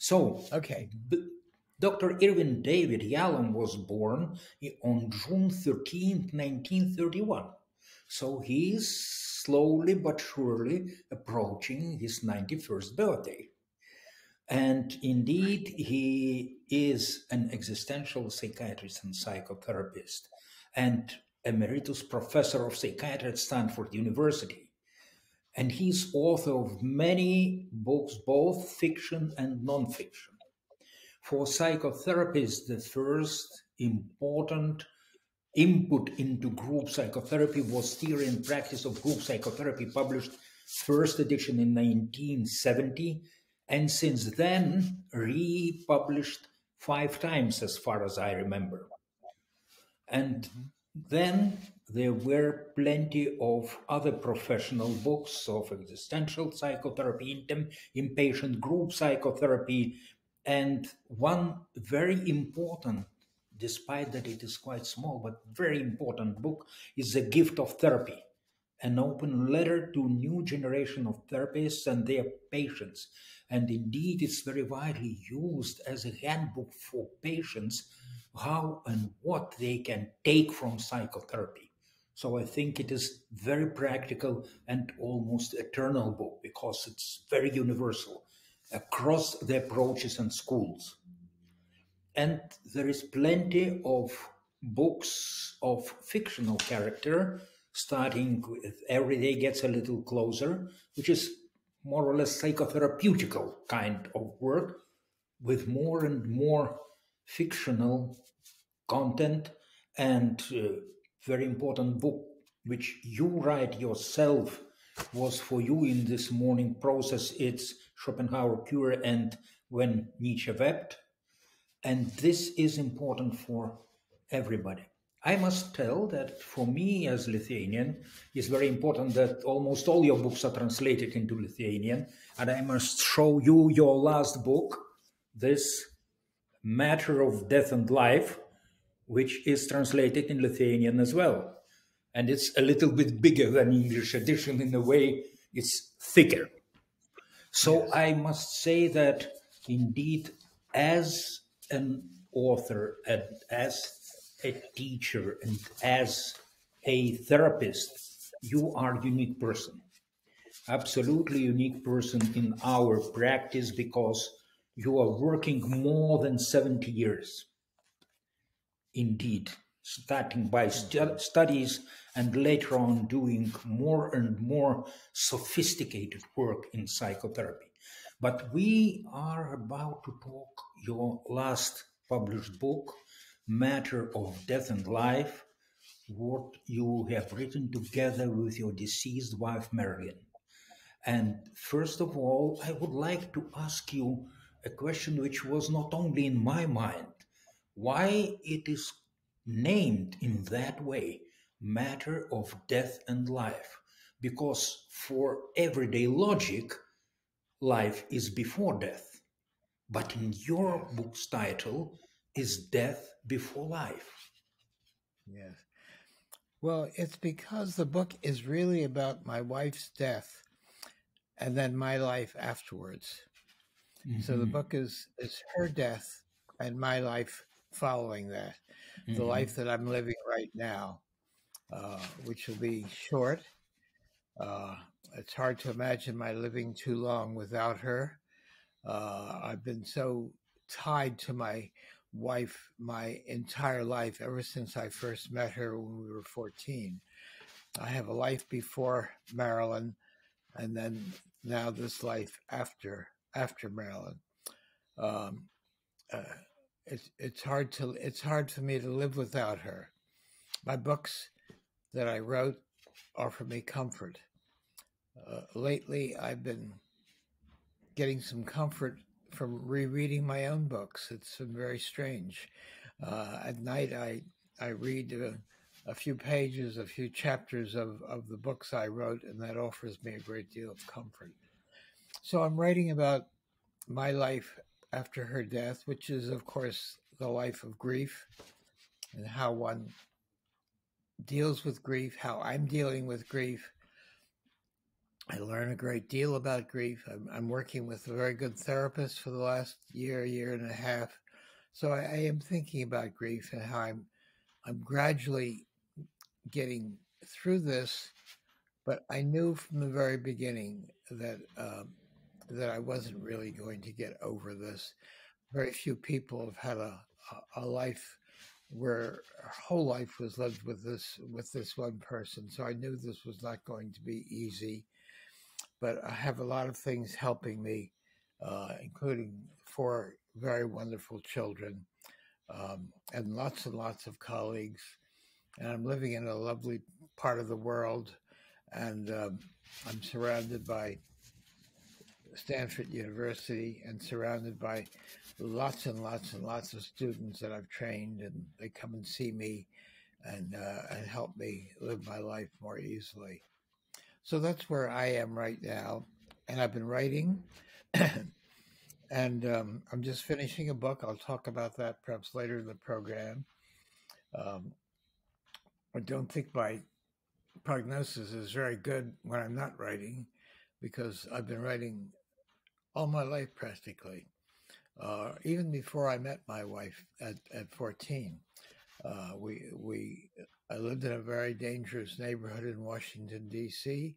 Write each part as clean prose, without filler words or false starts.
So, Okay. Dr. Irvin David Yalom was born on June 13th, 1931. So he is slowly but surely approaching his 91st birthday. And indeed, he is an existential psychiatrist and psychotherapist and emeritus professor of psychiatry at Stanford University. And he's author of many books, both fiction and nonfiction. For psychotherapists, the first important input into group psychotherapy was Theory and Practice of Group Psychotherapy, published first edition in 1970, and since then republished 5 times as far as I remember. And then there were plenty of other professional books of existential psychotherapy, inpatient group psychotherapy, and one very important, despite that it is quite small, but very important book is The Gift of Therapy, an open letter to new generation of therapists and their patients. And indeed, it's very widely used as a handbook for patients, how and what they can take from psychotherapy. So I think it is very practical and almost eternal book because it's very universal across the approaches and schools. And there is plenty of books of fictional character, starting with Every Day Gets a Little Closer, which is more or less psychotherapeutical kind of work with more and more fictional content, and very important book which you write yourself was for you in this morning process. It's Schopenhauer Cure and When Nietzsche Wept. And this is important for everybody. I must tell that for me as Lithuanian, it's very important that almost all your books are translated into Lithuanian. And I must show you your last book, this Matter of Death and Life, which is translated in Lithuanian as well. And it's a little bit bigger than English edition in a way, it's thicker. So Yes. I must say that indeed, as an author and as a teacher and as a therapist, you are a unique person, absolutely unique person in our practice, because you are working more than 70 years. Indeed, starting by studies and later on doing more and more sophisticated work in psychotherapy. But we are about to talk your last published book, Matter of Death and Life, what you have written together with your deceased wife, Marilyn. And first of all, I would like to ask you a question which was not only in my mind, why it is named in that way, Matter of Death and Life. Because for everyday logic, life is before death. But in your book's title is Death Before Life. Yes. Well, it's because the book is really about my wife's death and then my life afterwards. So the book is her death and my life following that, the life that I'm living right now, which will be short. It's hard to imagine my living too long without her. I've been so tied to my wife my entire life, ever since I first met her when we were 14. I have a life before Marilyn, and then now this life after Marilyn. It's hard for me to live without her. My books that I wrote offer me comfort. Lately, I've been getting some comfort from rereading my own books. It's been very strange. At night, I read a few pages, a few chapters of the books I wrote, and that offers me a great deal of comfort. So I'm writing about my life after her death, which is, of course, the life of grief and how one deals with grief, how I'm dealing with grief. I learn a great deal about grief. I'm working with a very good therapist for the last year and a half. So I am thinking about grief and how I'm gradually getting through this. But I knew from the very beginning that I wasn't really going to get over this. Very few people have had a life where our whole life was lived with this one person. So I knew this was not going to be easy. But I have a lot of things helping me, including four very wonderful children, and lots of colleagues. And I'm living in a lovely part of the world, and I'm surrounded by Stanford University and surrounded by lots and lots of students that I've trained, and they come and see me and help me live my life more easily. So that's where I am right now, and I've been writing, and I'm just finishing a book. I'll talk about that perhaps later in the program. Um, I don't think my prognosis is very good when I'm not writing, because I've been writing all my life practically. Even before I met my wife at 14, I lived in a very dangerous neighborhood in Washington, D.C.,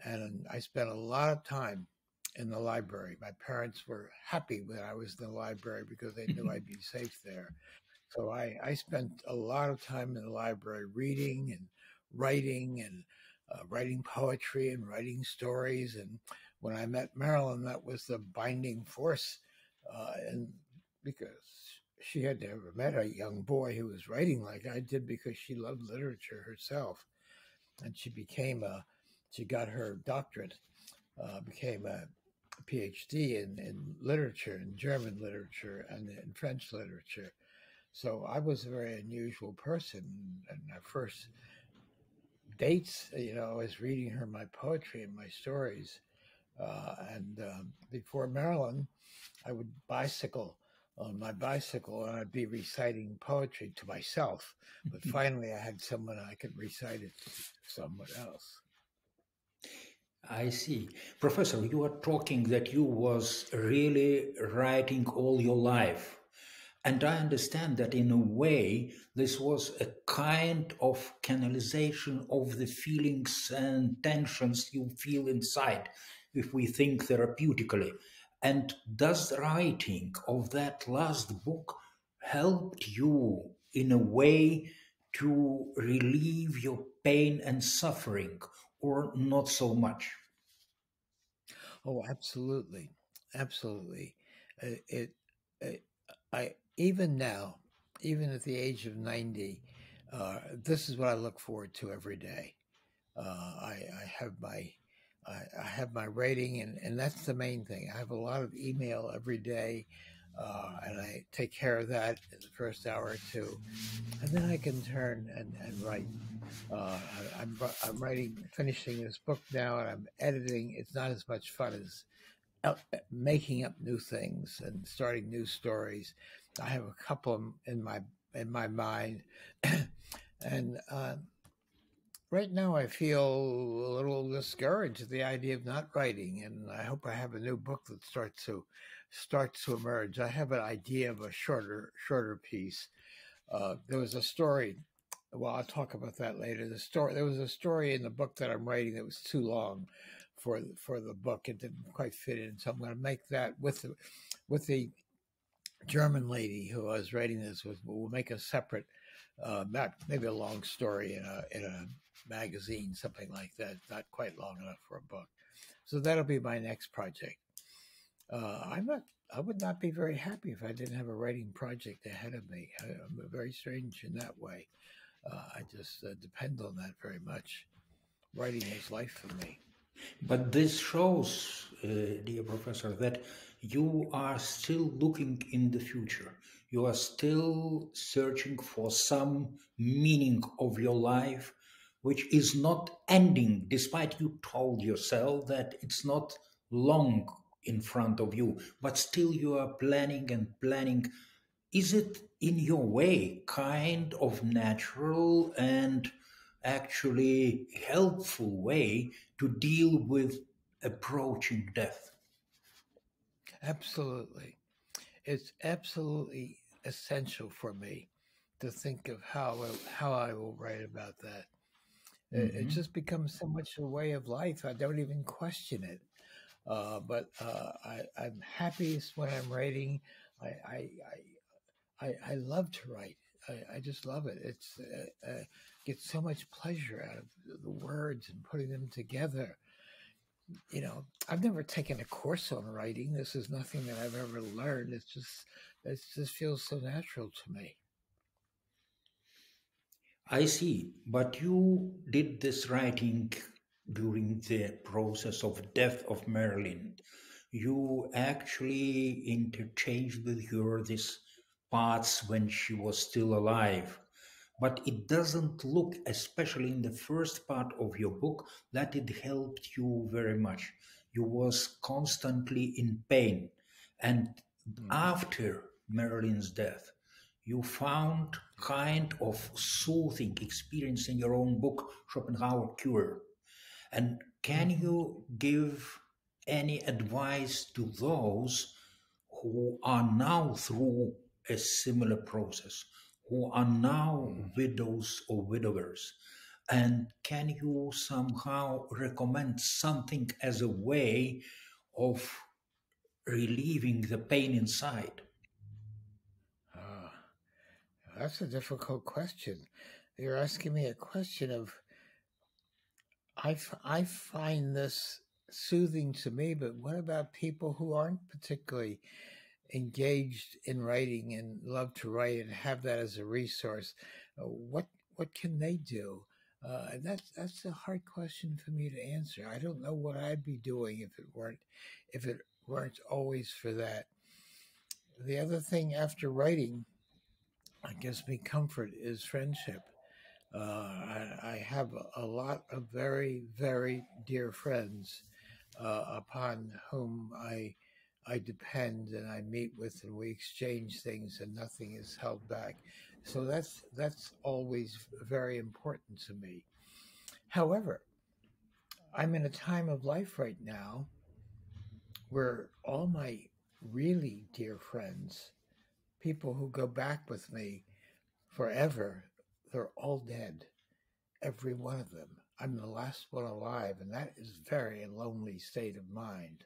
and I spent a lot of time in the library. My parents were happy when I was in the library because they knew I'd be safe there. So I spent a lot of time in the library reading and writing poetry and writing stories. And when I met Marilyn, that was the binding force. And because she had never met a young boy who was writing like I did, because she loved literature herself. And she got her doctorate, became a PhD in literature, in German literature and in French literature. So I was a very unusual person. And our first dates, I was reading her my poetry and my stories. Before Marilyn, I would bicycle on my bicycle and I'd be reciting poetry to myself. But finally, I had someone I could recite it to someone else. I see. Professor, you are talking that you was really writing all your life. And I understand that in a way, this was a kind of canalization of the feelings and tensions you feel inside, if we think therapeutically. And does the writing of that last book helped you in a way to relieve your pain and suffering, or not so much? Oh, absolutely, absolutely. It, it I even now, even at the age of 90, this is what I look forward to every day. I have I have my rating, and that's the main thing. I have a lot of email every day, and I take care of that in the first hour or two, and then I can turn and write. I'm writing, finishing this book now, and I'm editing. It's not as much fun as making up new things and starting new stories. I have a couple in my mind, and right now I feel a little discouraged at the idea of not writing, and I hope I have a new book that starts to emerge. I have an idea of a shorter piece. There was a story. Well, I'll talk about that later. There was a story in the book that I'm writing that was too long for the book. It didn't quite fit in, so I'm going to make that with the German lady who I was writing this with. We'll make a separate, maybe a long story in a magazine, something like that. Not quite long enough for a book. So that'll be my next project. I would not be very happy if I didn't have a writing project ahead of me. I'm very strange in that way. I just depend on that very much. Writing is life for me. But this shows, dear professor, that you are still looking in the future. You are still searching for some meaning of your life, which is not ending, despite you told yourself that it's not long in front of you, but still you are planning and planning. Is it in your way kind of natural and actually helpful way to deal with approaching death. Absolutely. It's absolutely essential for me to think of how I will write about that. It Mhm. just becomes so much a way of life. I don't even question it. I'm happiest when I'm writing. I I I love to write. I just love it. It's get so much pleasure out of the words and putting them together. You know, I've never taken a course on writing. This is nothing that I've ever learned. It just feels so natural to me. I see, but you did this writing during the process of death of Marilyn. You actually interchanged with her these parts when she was still alive. But it doesn't look, especially in the first part of your book, that it helped you very much. You was constantly in pain. And Mm. after Marilyn's death, you found kind of soothing experience in your own book, Schopenhauer Cure. And can Mm-hmm. you give any advice to those who are now through a similar process, who are now Mm. widows or widowers? And can you somehow recommend something as a way of relieving the pain inside? Ah, that's a difficult question. You're asking me a question of I find this soothing to me, but what about people who aren't particularly engaged in writing and love to write and have that as a resource? What can they do? That's a hard question for me to answer. I don't know what I'd be doing if it weren't always for that. The other thing after writing, I gives me comfort is friendship. I have a lot of very, very dear friends upon whom I depend and I meet with, and we exchange things, and nothing is held back. So that's always very important to me. However, I'm in a time of life right now where all my really dear friends, people who go back with me forever, they're all dead. Every one of them. I'm the last one alive, and that is very a lonely state of mind.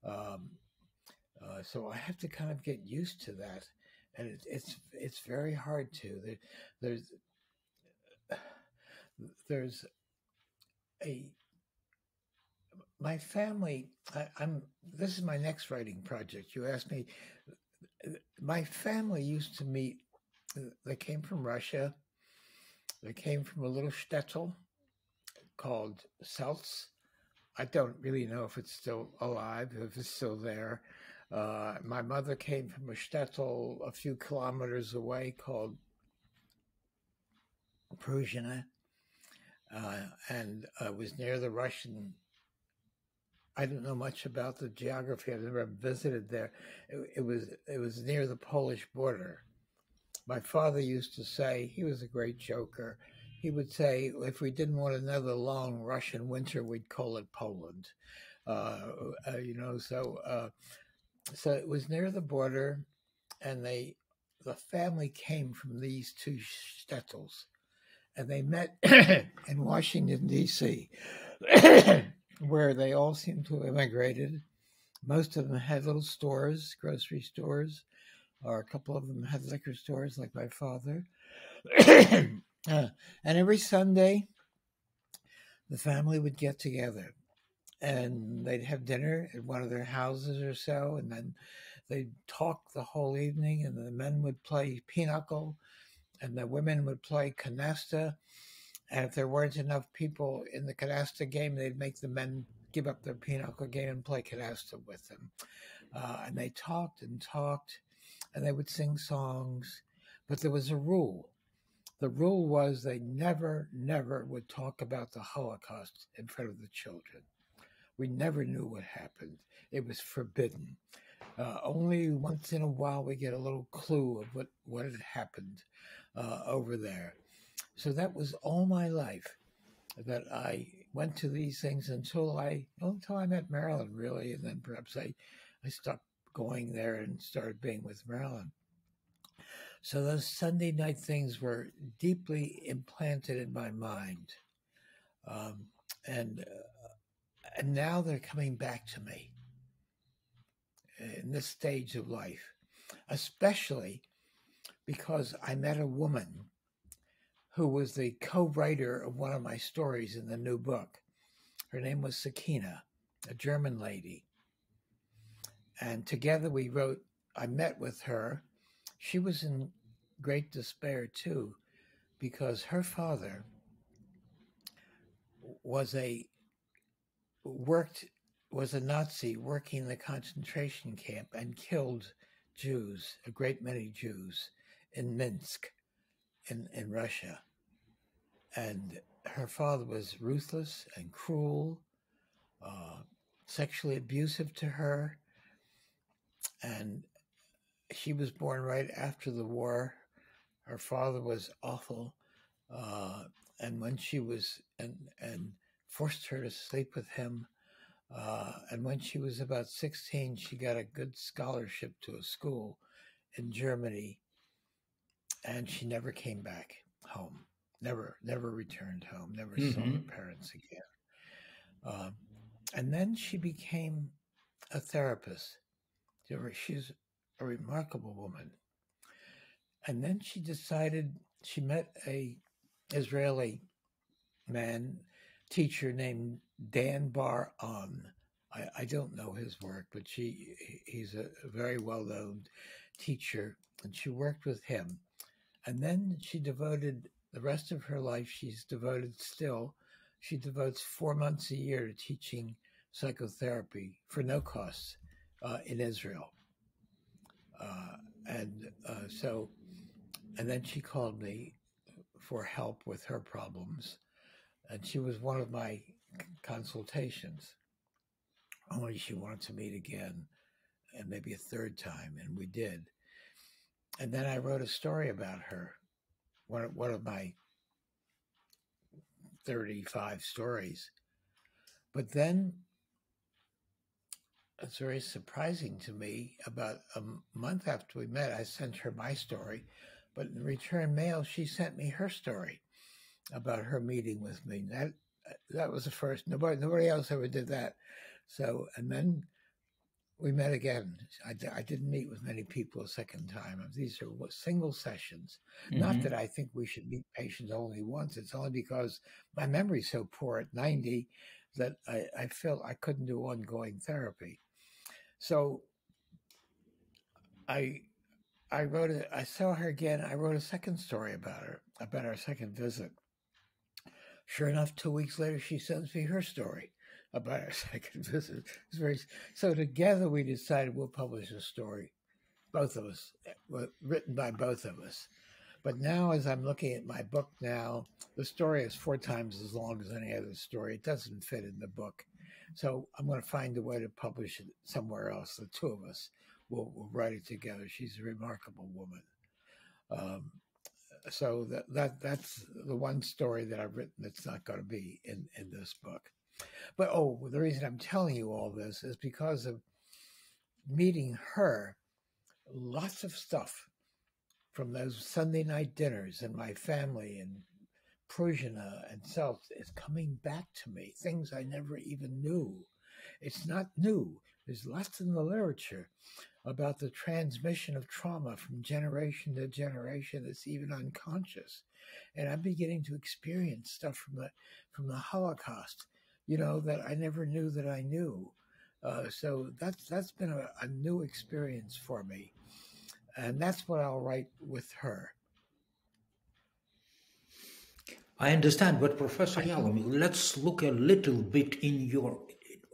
Um, so I have to kind of get used to that, and it's very hard to. There's there's a my family. I'm. This is my next writing project. You asked me. My family used to meet. They came from Russia. They came from a little shtetl called Seltz. I don't really know if it's still alive, if it's still there. My mother came from a shtetl a few kilometers away called Pruzhina, and was near the Russian. I don't know much about the geography. I've never visited there. It was near the Polish border. My father used to say, he was a great joker. He would say, if we didn't want another long Russian winter, we'd call it Poland. You know, so it was near the border, and the family came from these two shtetls, and they met in Washington D.C., where they all seemed to have immigrated. Most of them had little stores, grocery stores, or a couple of them had liquor stores, like my father. And every Sunday, the family would get together and they'd have dinner at one of their houses or so, and then they'd talk the whole evening, and the men would play pinochle, and the women would play canasta. And if there weren't enough people in the canasta game, they'd make the men give up their pinochle game and play canasta with them. And they talked and talked, and they would sing songs. But there was a rule. The rule was they never, never would talk about the Holocaust in front of the children. We never knew what happened. It was forbidden. Only once in a while we get a little clue of what had happened over there. So that was all my life that I went to these things until I met Marilyn, really, and then perhaps I stopped going there and started being with Marilyn. So those Sunday night things were deeply implanted in my mind, um, and now they're coming back to me in this stage of life, especially because I met a woman who was the co-writer of one of my stories in the new book. Her name was Sakina, a German lady. And together we wrote, I met with her. She was in great despair too, because her father was a Nazi working in the concentration camp and killed Jews, a great many Jews, in Minsk, in Russia. And her father was ruthless and cruel, sexually abusive to her. And she was born right after the war. Her father was awful. And when she was, and forced her to sleep with him. And when she was about 16, she got a good scholarship to a school in Germany. And she never came back home. Never returned home, never saw her parents again. And then she became a therapist. She's a remarkable woman. And then she decided, she met a Israeli man, teacher named Dan Bar-On. I don't know his work, but he's a very well-known teacher, and she worked with him. And then she devoted the rest of her life, she devotes 4 months a year to teaching psychotherapy for no cost in Israel. And then she called me for help with her problems. And she was one of my consultations. Only she wanted to meet again, and maybe a third time, and we did. And then I wrote a story about her, one of my 35 stories. But then it's very surprising to me, about a month after we met, I sent her my story, but in return mail, she sent me her story about her meeting with me. That was the first. Nobody else ever did that. So, and then we met again. I didn't meet with many people a second time. These are single sessions. Not that I think we should meet patients only once. It's only because my memory's so poor at 90 that I felt I couldn't do ongoing therapy. So I saw her again. I wrote a second story about her, about our second visit. Sure enough, 2 weeks later, she sends me her story about our second visit. So together we decided we'll publish a story, both of us, written by both of us. But now, as I'm looking at my book now, the story is 4 times as long as any other story. It doesn't fit in the book. So I'm going to find a way to publish it somewhere else. The two of us will write it together. She's a remarkable woman. So that's the one story that I've written that's not going to be in this book. But the reason I'm telling you all this is because of meeting her. Lots of stuff from those Sunday night dinners and my family and Prusina and self is coming back to me. Things I never even knew. It's not new. There's lots in the literature about the transmission of trauma from generation to generation that's even unconscious. And I'm beginning to experience stuff from the Holocaust, that I never knew that I knew. So that's been a new experience for me. And that's what I'll write with her. I understand, but Professor Yalom, let's look a little bit in your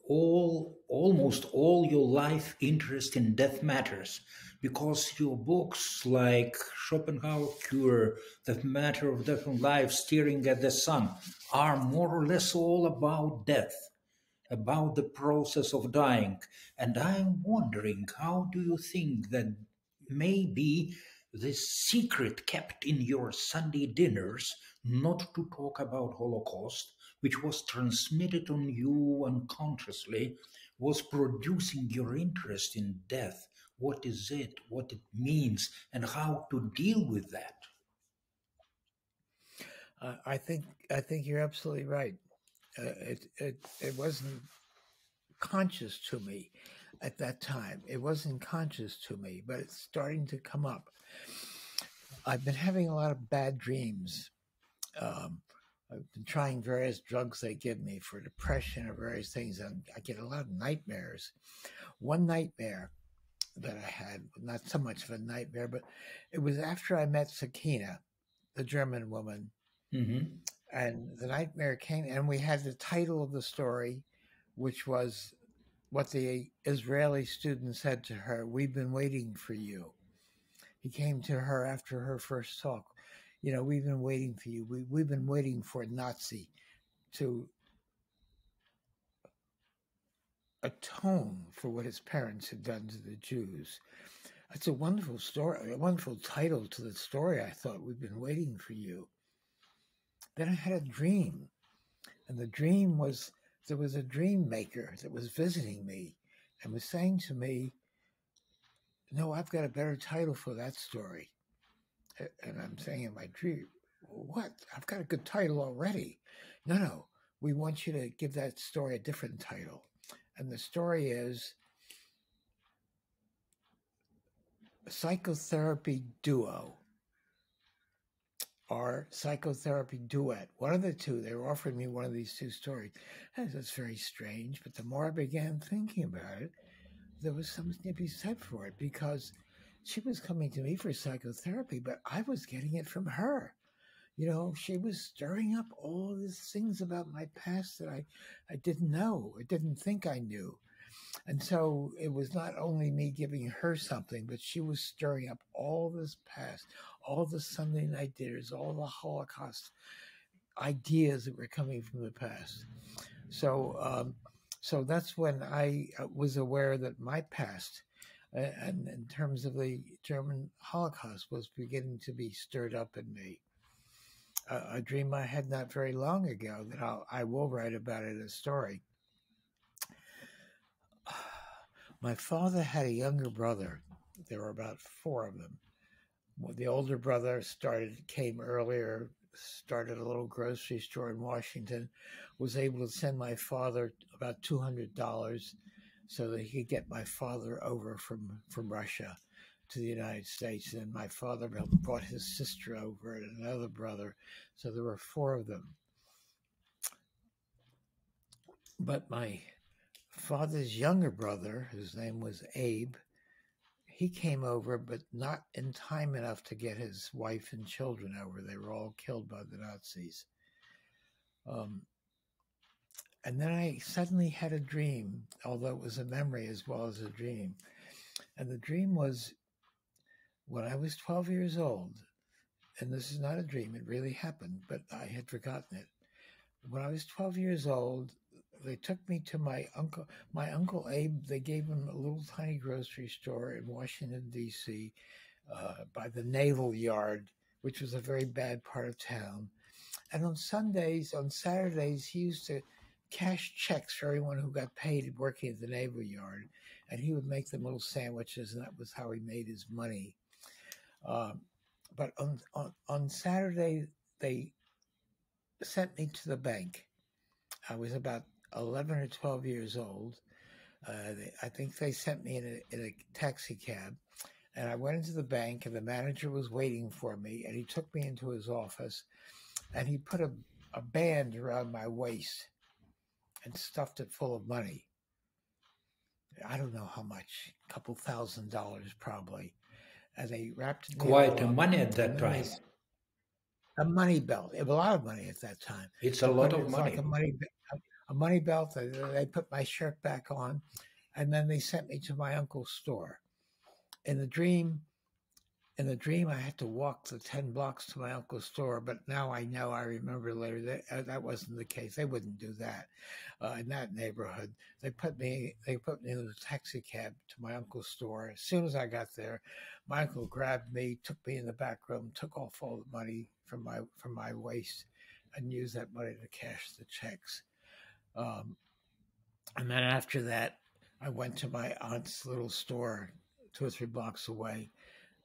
almost all your life interest in death matters, because your books like Schopenhauer Cure, The Matter of Death and Life, Staring at the Sun, are more or less all about death, about the process of dying. And I'm wondering, how do you think that maybe this secret kept in your Sunday dinners not to talk about Holocaust, which was transmitted on you unconsciously, was producing your interest in death. What is it, what it means, and how to deal with that? I think you're absolutely right. It wasn't conscious to me at that time. It wasn't conscious to me, but it's starting to come up. I've been having a lot of bad dreams. I've been trying various drugs they give me for depression or various things, and I get a lot of nightmares. One nightmare that I had, not so much of a nightmare, but it was after I met Sakina, the German woman. Mm-hmm. And the nightmare came, and we had the title of the story, which was what the Israeli student said to her: "We've been waiting for you." He came to her after her first talk. You know, we've been waiting for you. We've been waiting for a Nazi to atone for what his parents had done to the Jews. It's a wonderful story, a wonderful title to the story. I thought, we've been waiting for you. Then I had a dream, and the dream was, there was a dream maker that was visiting me and was saying to me, "No, I've got a better title for that story." And I'm saying in my dream, "What? I've got a good title already." No, we want you to give that story a different title. And the story is Psychotherapy Duo or Psychotherapy Duet. One of the two. They were offering me one of these two stories. That's very strange. But the more I began thinking about it, there was something to be said for it, because she was coming to me for psychotherapy, but I was getting it from her. You know, she was stirring up all these things about my past that I didn't know, I didn't think I knew. And so it was not only me giving her something, but she was stirring up all this past, all the Sunday night dinners, all the Holocaust ideas that were coming from the past. So that's when I was aware that my past, and in terms of the German Holocaust, was beginning to be stirred up in me. A dream I had not very long ago that I will write about in a story. My father had a younger brother. There were about 4 of them. The older brother came earlier, started a little grocery store in Washington, was able to send my father about $200 so that he could get my father over from Russia to the United States. And my father brought his sister over and another brother. So there were 4 of them. But my father's younger brother, whose name was Abe, he came over, but not in time enough to get his wife and children over. They were all killed by the Nazis. And then I suddenly had a dream, although it was a memory as well as a dream. And the dream was when I was 12 years old, and this is not a dream, it really happened, but I had forgotten it. When I was 12 years old, they took me to my uncle Abe. They gave him a little tiny grocery store in Washington, D.C., by the Naval Yard, which was a very bad part of town. And on Saturdays, he used to cash checks for everyone who got paid working at the Naval Yard. And he would make them little sandwiches, and that was how he made his money. But on Saturday, they sent me to the bank. I was about 11 or 12 years old. I think they sent me in a taxi cab, and I went into the bank, and the manager was waiting for me, and he took me into his office, and he put a band around my waist and stuffed it full of money. I don't know how much, a couple $1,000 probably. And they wrapped it. Quite a money at that time. A money belt. It was a lot of money at that time. It's a lot of money. Like a money belt. They put my shirt back on, and then they sent me to my uncle's store. In the dream, in the dream, I had to walk the 10 blocks to my uncle's store, but now I know, I remember later that that wasn't the case. They wouldn't do that in that neighborhood. They put me in a taxi cab to my uncle's store. As soon as I got there, my uncle grabbed me, took me in the back room, took off all the money from my waist, and used that money to cash the checks. And then after that, I went to my aunt's little store 2 or 3 blocks away,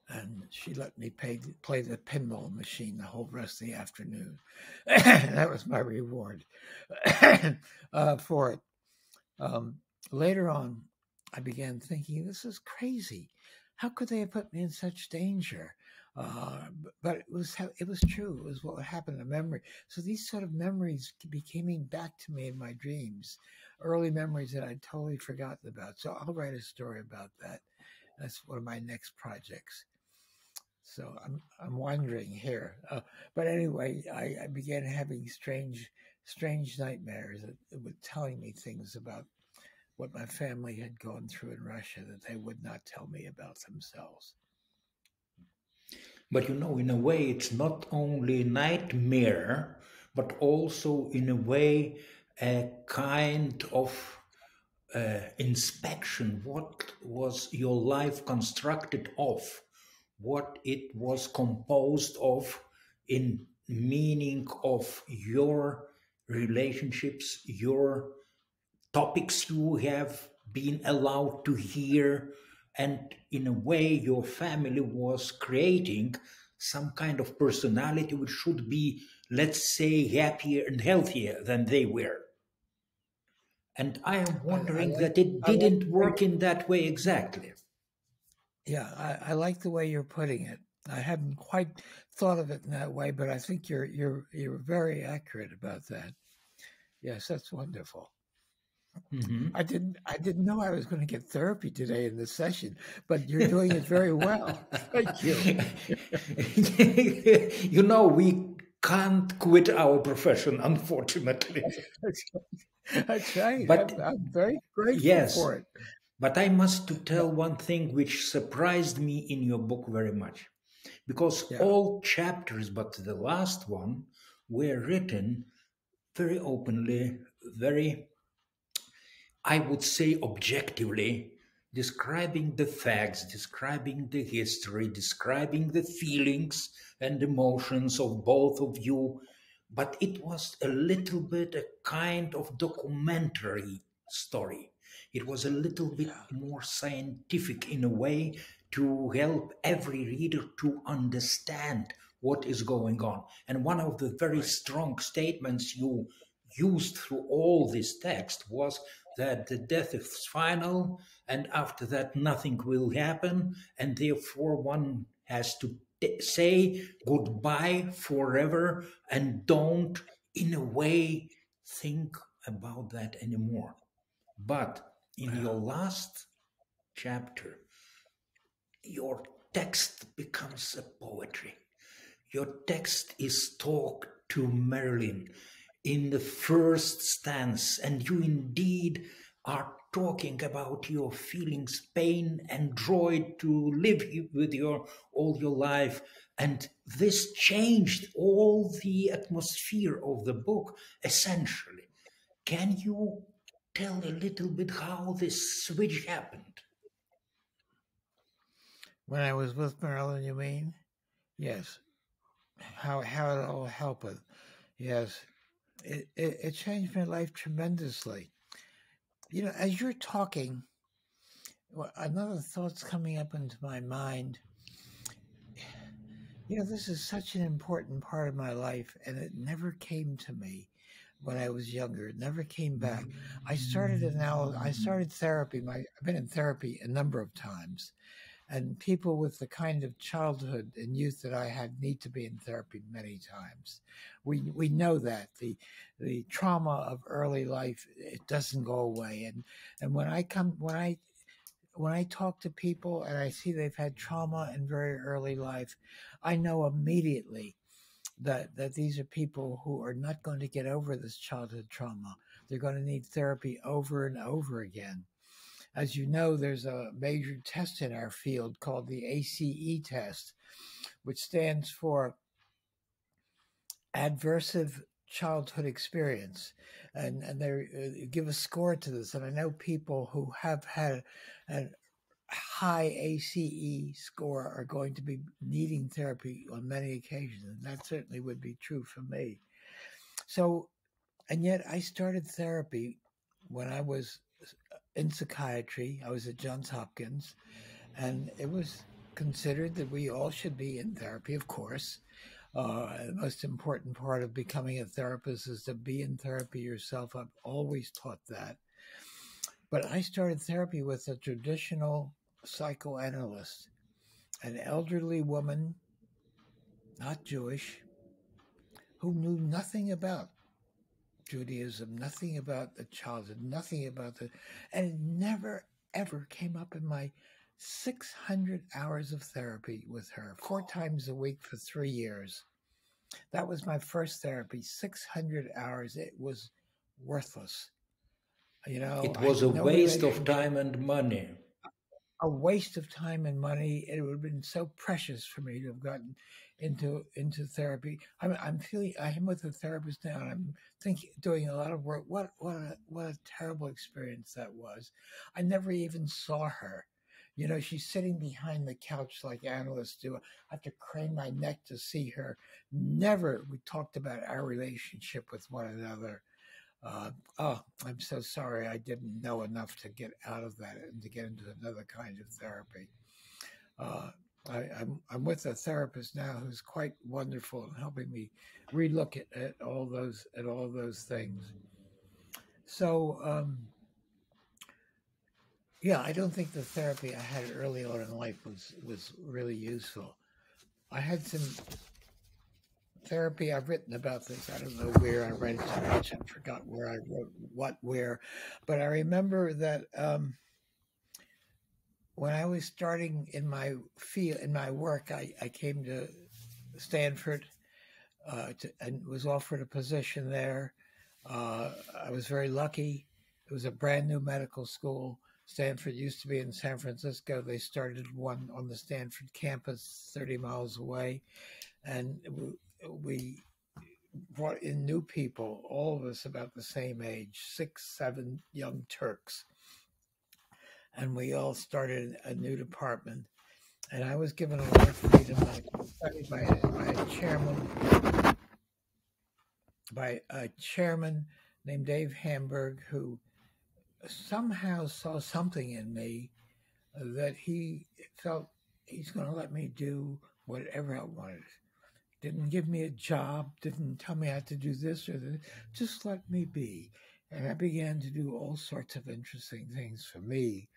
and she let me play the pinball machine the whole rest of the afternoon. That was my reward for it. Later on, I began thinking, this is crazy. How could they have put me in such danger? But it was true. It was what happened, a memory. So these sort of memories became back to me in my dreams, early memories that I'd totally forgotten about. So I'll write a story about that. That's one of my next projects. So I'm wandering here, but anyway, I began having strange nightmares that were telling me things about what my family had gone through in Russia that they would not tell me about themselves. But in a way, it's not only nightmare, but also in a way a kind of inspection. What was your life constructed of? What it was composed of in meaning of your relationships, your topics you have been allowed to hear, and in a way your family was creating some kind of personality which should be, let's say, happier and healthier than they were. And I am wondering that it didn't work in that way exactly. Yeah, I like the way you're putting it. I hadn't quite thought of it in that way, but I think you're very accurate about that. Yes, that's wonderful. Mm-hmm. I didn't know I was going to get therapy today in this session, but you're doing it very well. Thank you. We can't quit our profession, unfortunately. That's right. But I'm very grateful yes, for it. but I must tell one thing which surprised me in your book very much, because all chapters but the last one were written very openly, very, I would say, objectively, describing the facts, describing the history, describing the feelings and emotions of both of you. But it was a little bit a kind of documentary story. It was a little bit more scientific in a way to help every reader to understand what is going on. And one of the very strong statements you used through all this text was that the death is final, and after that nothing will happen, and therefore one has to say goodbye forever and don't, in a way, think about that anymore. But in your last chapter, your text becomes a poetry. Your text is talk to Marilyn in the first stanza, and you indeed are talking about your feelings, pain, and joy to live with all your life. And this changed all the atmosphere of the book, essentially. Can you tell a little bit how this switch happened? When I was with Marilyn, you mean? Yes. How it all happened. Yes. It changed my life tremendously. As you're talking, another thought's coming up into my mind. This is such an important part of my life, and it never came to me when I was younger. It never came back. I started therapy. I've been in therapy a number of times, and people with the kind of childhood and youth that I had need to be in therapy many times. We know that the trauma of early life, it doesn't go away. And when I talk to people and I see they've had trauma in very early life, I know immediately that these are people who are not going to get over this childhood trauma. They're going to need therapy over and over again. As you know, there's a major test in our field called the ACE test, which stands for Adversive Childhood Experience. And they give a score to this. And I know people who have had a high ACE score are going to be needing therapy on many occasions. And that certainly would be true for me. So, and yet I started therapy when I was in psychiatry. I was at Johns Hopkins, and it was considered that we all should be in therapy, of course. The most important part of becoming a therapist is to be in therapy yourself. I've always taught that. But I started therapy with a traditional psychoanalyst, an elderly woman, not Jewish, who knew nothing about Judaism, nothing about the childhood, nothing about and it never, ever came up in my 600 hours of therapy with her, 4 times a week for 3 years. That was my first therapy, 600 hours. It was worthless. You know, It was a no waste of time and money. A waste of time and money. It would have been so precious for me to have gotten into therapy. I'm with a therapist now, and I'm doing a lot of work. What a terrible experience that was. I never even saw her. You know, she's sitting behind the couch like analysts do. I have to crane my neck to see her. Never we talked about our relationship with one another. I'm so sorry I didn't know enough to get out of that and to get into another kind of therapy. I'm with a therapist now who's quite wonderful in helping me relook at all those things. So, yeah, I don't think the therapy I had early on in life was really useful. I had some therapy. I've written about this. I don't know where I read it so much. I forgot where I wrote where, but I remember that when I was starting in my field, in my work, I came to Stanford and was offered a position there. I was very lucky. It was a brand new medical school. Stanford used to be in San Francisco. They started one on the Stanford campus 30 miles away. And we brought in new people, all of us about the same age, 6, 7 young Turks. And we all started a new department. And I was given a lot of freedom by a chairman named Dave Hamburg, who somehow saw something in me that he felt he's going to let me do whatever I wanted. Didn't give me a job, didn't tell me I had to do this or that, just let me be. And I began to do all sorts of interesting things for me.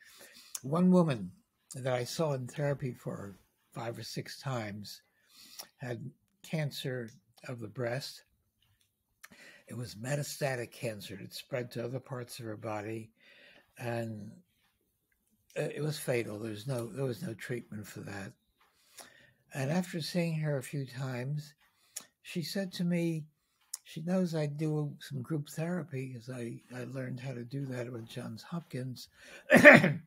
One woman that I saw in therapy for 5 or 6 times had cancer of the breast. It was metastatic cancer. It spread to other parts of her body, and it was fatal. There was no treatment for that. And after seeing her a few times, she said to me, she knows I do some group therapy because I learned how to do that with Johns Hopkins. Why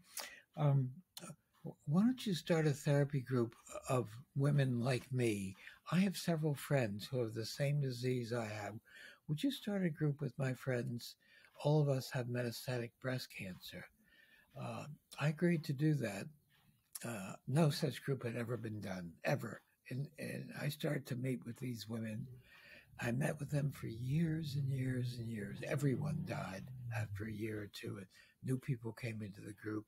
don't you start a therapy group of women like me? I have several friends who have the same disease I have. Would you start a group with my friends? All of us have metastatic breast cancer. I agreed to do that. No such group had ever been done, ever. And I started to meet with these women. I met with them for years and years and years. Everyone died after a year or two. New people came into the group.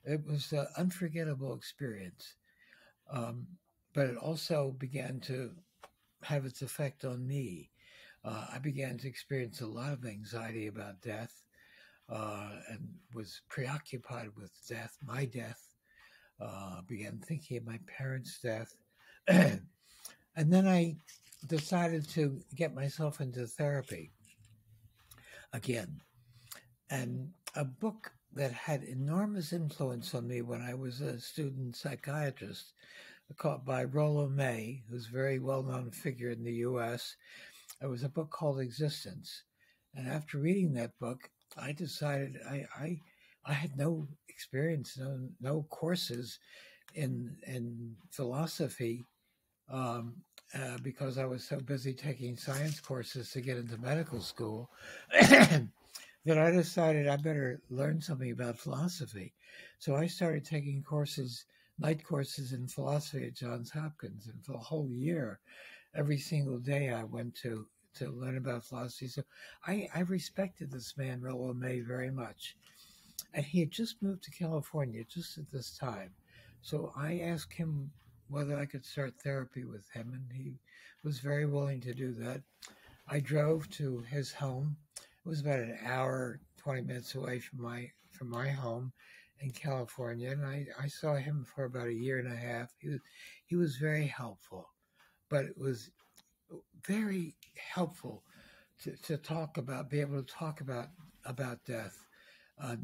It was an unforgettable experience. But it also began to have its effect on me. I began to experience a lot of anxiety about death and was preoccupied with death, my death. Began thinking of my parents' death. And then I decided to get myself into therapy again. And a book that had enormous influence on me when I was a student psychiatrist, called by Rollo May, who's a very well-known figure in the U.S. It was a book called Existence. And after reading that book, I decided I I had no experience, no courses in philosophy, because I was so busy taking science courses to get into medical school that I decided I better learn something about philosophy. So I started taking courses, night courses in philosophy at Johns Hopkins, and for the whole year, every single day I went to learn about philosophy. So I respected this man, Rollo May, very much. And he had just moved to California just at this time. So I asked him whether I could start therapy with him, and he was very willing to do that. I drove to his home. It was about an hour, 20 minutes away from my home in California, and I saw him for about a year and a half. He was very helpful, but it was very helpful to talk about, be able to talk about death.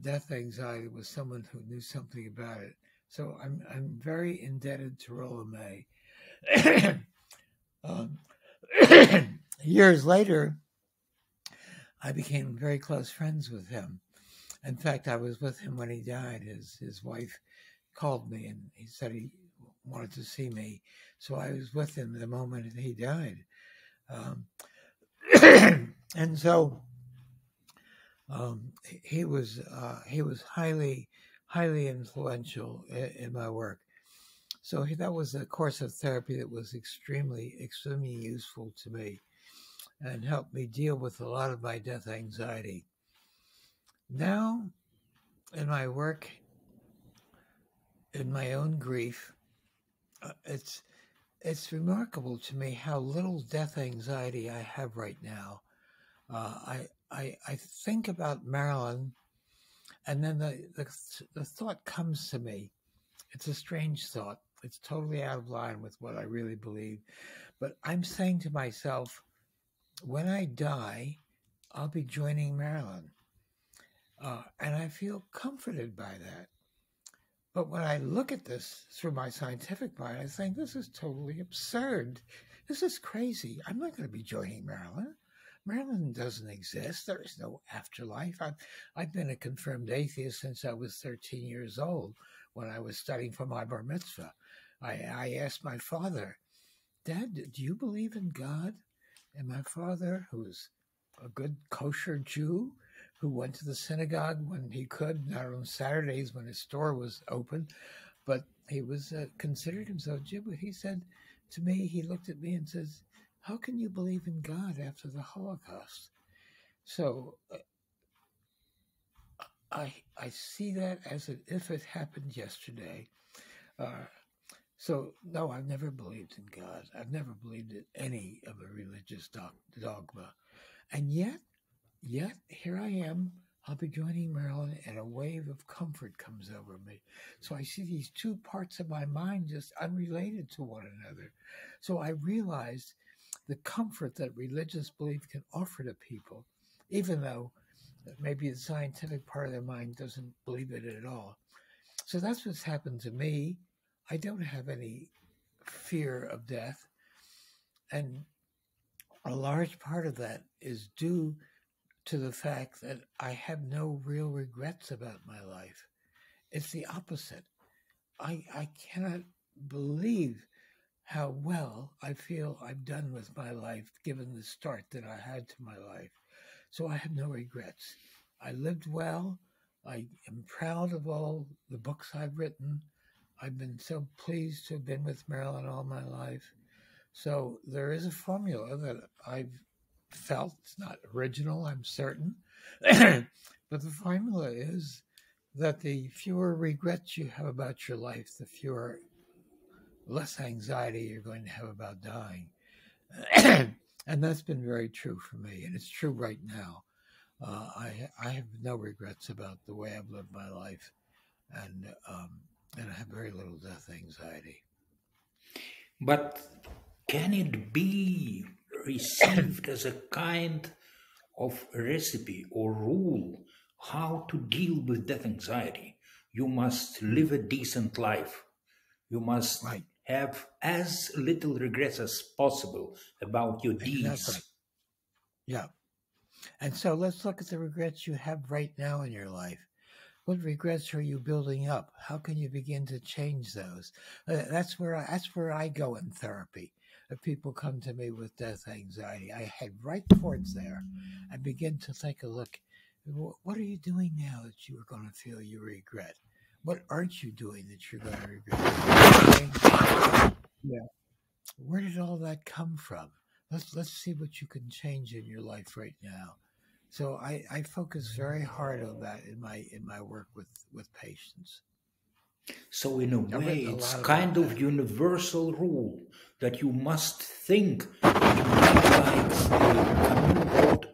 Death anxiety with someone who knew something about it. So I'm very indebted to Rollo May. Years later, I became very close friends with him. In fact, I was with him when he died. His wife called me and he said he wanted to see me. So I was with him the moment that he died. And so he was highly influential in my work. So that was a course of therapy that was extremely useful to me and helped me deal with a lot of my death anxiety. Now, in my work, in my own grief, it's remarkable to me how little death anxiety I have right now. I think about Marilyn, and then the thought comes to me. It's a strange thought. It's totally out of line with what I really believe. But I'm saying to myself, when I die, I'll be joining Marilyn. And I feel comforted by that. But when I look at this through my scientific mind, I think this is totally absurd. This is crazy. I'm not going to be joining Marilyn. Marilyn doesn't exist. There is no afterlife. I've been a confirmed atheist since I was 13 years old when I was studying for my bar mitzvah. I asked my father, Dad, do you believe in God? And my father, who's a good kosher Jew, who went to the synagogue when he could, not on Saturdays when his store was open, but he was considered himself Jew. But he said to me, he looked at me and says, how can you believe in God after the Holocaust? So I see that as if it happened yesterday. So no, I've never believed in God. I've never believed in any of a religious dogma. And yet here I am. I'll be joining Marilyn, and a wave of comfort comes over me. So I see these two parts of my mind just unrelated to one another. So I realized the comfort that religious belief can offer to people, even though maybe the scientific part of their mind doesn't believe it at all. So that's what's happened to me. I don't have any fear of death. And a large part of that is due to the fact that I have no real regrets about my life. It's the opposite. I cannot believe how well I feel I've done with my life, given the start that I had to my life. So I have no regrets. I lived well. I am proud of all the books I've written. I've been so pleased to have been with Marilyn all my life. So there is a formula that I've felt. It's not original, I'm certain. But the formula is that the fewer regrets you have about your life, the less anxiety you're going to have about dying. And that's been very true for me, and it's true right now. I have no regrets about the way I've lived my life, and I have very little death anxiety. But can it be received as a kind of recipe or rule how to deal with death anxiety? You must live a decent life. You must have as little regrets as possible about your deeds. Exactly. Yeah. And so let's look at the regrets you have right now in your life. What regrets are you building up? How can you begin to change those? That's where I go in therapy. If people come to me with death anxiety, I head right towards there and begin to take a look. What are you doing now that you are going to feel you regret? What aren't you doing that you're going to regret? Yeah. Where did all that come from? Let's see what you can change in your life right now. So I focus very hard on that in my work with patients. So in a way, it's kind of universal rule that you must think like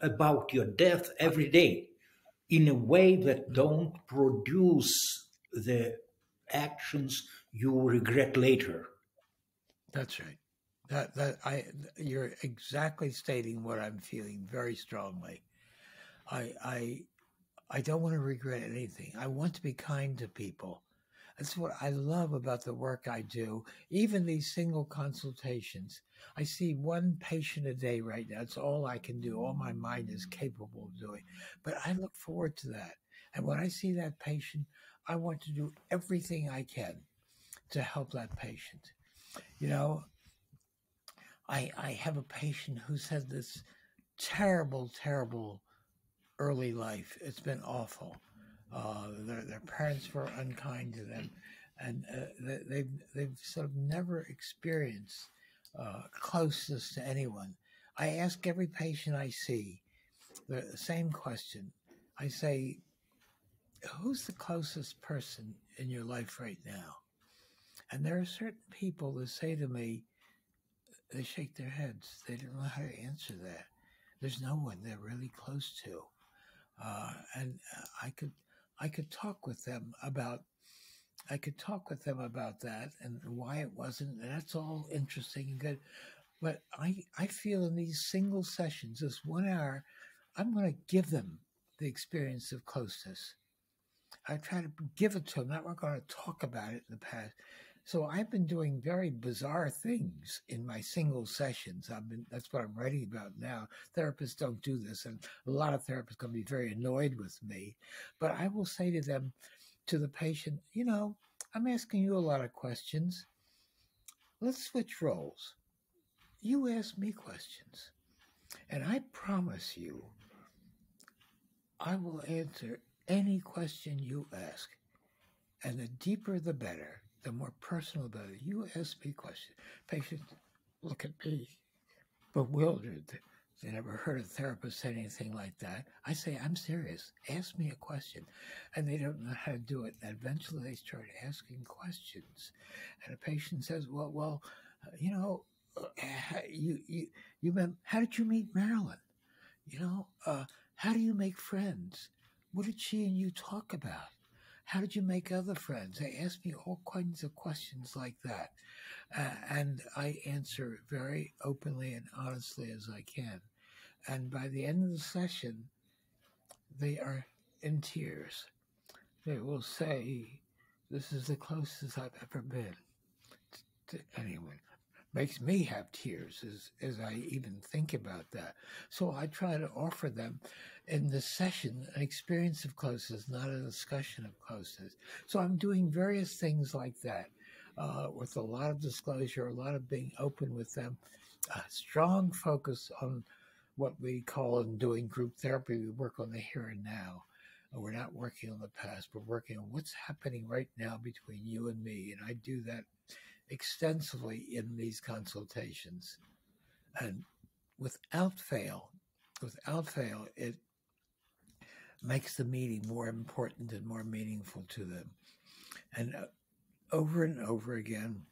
about your death every day in a way that don't produce the actions you regret later. That's right. You're exactly stating what I'm feeling very strongly. I don't want to regret anything. I want to be kind to people. That's what I love about the work I do. Even these single consultations. I see one patient a day right now. It's all I can do. All my mind is capable of doing. But I look forward to that. And when I see that patient, I want to do everything I can to help that patient. You know, I have a patient who's had this terrible, terrible early life. It's been awful. Their parents were unkind to them, and they've sort of never experienced closeness to anyone. I ask every patient I see the same question. I say, "Who's the closest person in your life right now?" And there are certain people that say to me, they shake their heads. They don't know how to answer that. There's no one they're really close to, and I could talk with them about that and why it wasn't. And that's all interesting and good. But I feel in these single sessions, this 1 hour, I'm going to give them the experience of closeness. I try to give it to them. Not we're going to talk about it in the past. So I've been doing very bizarre things in my single sessions. That's what I'm writing about now. Therapists don't do this, and a lot of therapists are going to be very annoyed with me. But I will say to them, to the patient, I'm asking you a lot of questions. Let's switch roles. You ask me questions, and I promise you, I will answer any question you ask. And the deeper, the better. The more personal the better. You ask me questions. Patients look at me bewildered. They never heard a therapist say anything like that. I say, I'm serious. Ask me a question. And they don't know how to do it. And eventually they start asking questions. And a patient says, well, how did you meet Marilyn? How do you make friends? What did she and you talk about? How did you make other friends? They ask me all kinds of questions like that. And I answer very openly and honestly as I can. And by the end of the session, they are in tears. They will say, this is the closest I've ever been to anyone. Makes me have tears as I even think about that. So I try to offer them in the session an experience of closeness, not a discussion of closeness. So I'm doing various things like that with a lot of disclosure, a lot of being open with them, a strong focus on what we call in doing group therapy, we work on the here and now. We're not working on the past, we're working on what's happening right now between you and me. And I do that extensively in these consultations, and without fail, it makes the meeting more important and more meaningful to them. And over and over again,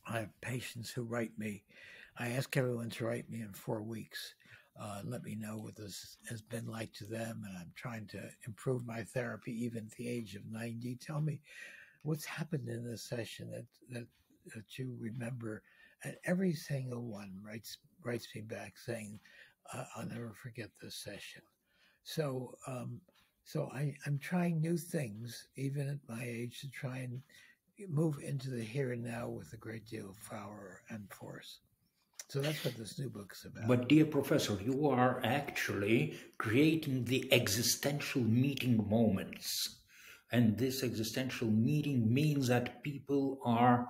I have patients who write me. I ask everyone to write me in 4 weeks. Let me know what this has been like to them, and I'm trying to improve my therapy even at the age of 90. Tell me what's happened in this session that you remember. And every single one writes me back saying, I'll never forget this session. So I'm trying new things, even at my age, to try and move into the here and now with a great deal of power and force. So that's what this new book's about. But dear professor, you are actually creating the existential meeting moments. And this existential meaning means that people are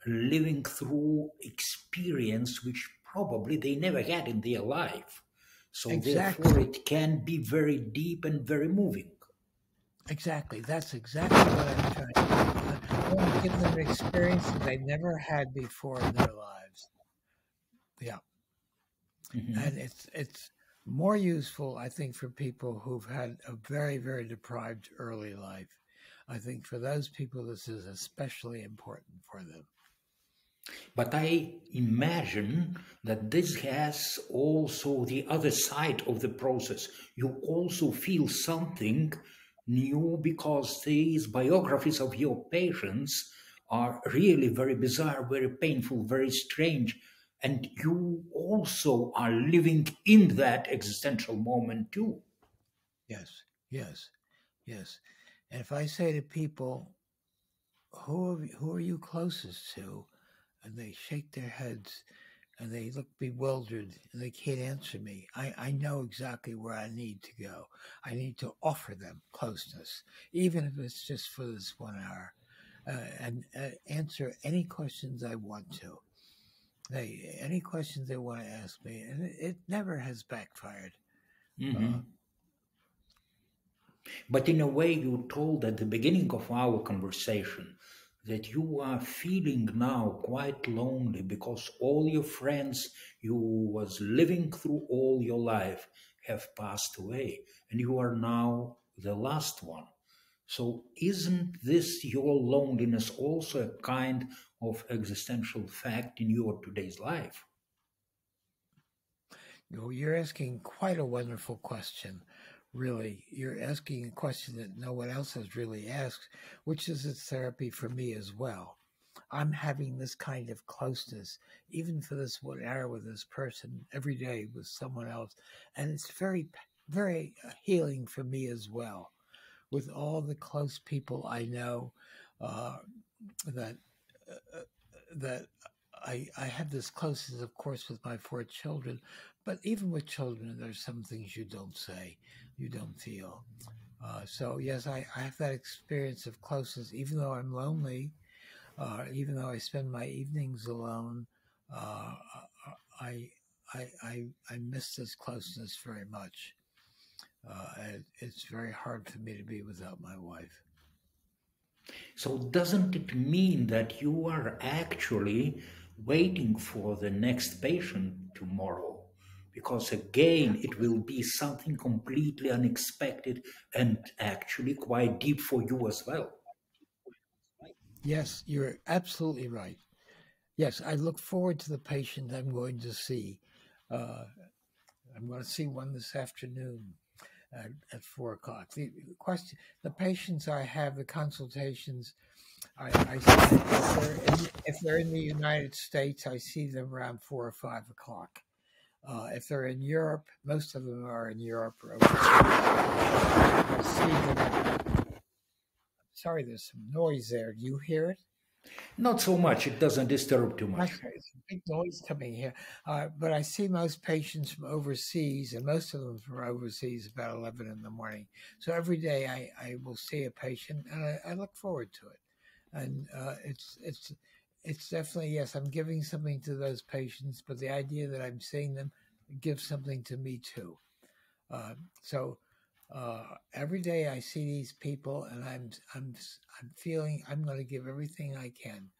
living through experience which probably they never had in their life. So therefore Exactly. it can be very deep and very moving. Exactly. That's exactly what I'm trying to do. I want to give them an experience that they never had before in their lives. Yeah. And Mhm. it's more useful, I think, for people who've had a very, very deprived early life. I think for those people, this is especially important for them. But I imagine that this has also the other side of the process. You also feel something new because these biographies of your patients are really very bizarre, very painful, very strange. And you also are living in that existential moment too. Yes, yes, yes. And if I say to people, who are you closest to? And they shake their heads and they look bewildered and they can't answer me. I know exactly where I need to go. I need to offer them closeness, even if it's just for this 1 hour, and answer any questions I want to. Any questions they want to ask me, and it never has backfired. Uh, Mhm. But in a way, you told at the beginning of our conversation that you are feeling now quite lonely because all your friends you was living through all your life have passed away, and you are now the last one. So isn't this your loneliness also a kind of existential fact in your today's life? you're asking quite a wonderful question. Really, you're asking a question that no one else has really asked, which is its therapy for me as well. I'm having this kind of closeness, even for this 1 hour with this person every day with someone else. And it's very, very healing for me as well. With all the close people I know, uh, that, uh, that I have this closeness, of course, with my 4 children, but even with children, there's some things you don't say, you don't feel. So yes, I have that experience of closeness, even though I'm lonely, even though I spend my evenings alone, uh, I, I miss this closeness very much. It's very hard for me to be without my wife. So, doesn't it mean that you are actually waiting for the next patient tomorrow? Because again, it will be something completely unexpected and actually quite deep for you as well. Yes, you're absolutely right. Yes, I look forward to the patient I'm going to see. Uh, I'm going to see one this afternoon at 4 o'clock. The patients I have, the consultations, I if they're in the United States, I see them around 4 or 5 o'clock. If they're in Europe, most of them are in Europe or overseas. I see them. Sorry, there's some noise there. Do you hear it? Not so much, it doesn't disturb too much. Actually, it's a big noise coming here. But I see most patients from overseas, and most of them from overseas about 11 in the morning. So every day I will see a patient, and I look forward to it. And it's definitely, yes, I'm giving something to those patients, but the idea that I'm seeing them gives something to me too. So every day I see these people, and I'm feeling I'm going to give everything I can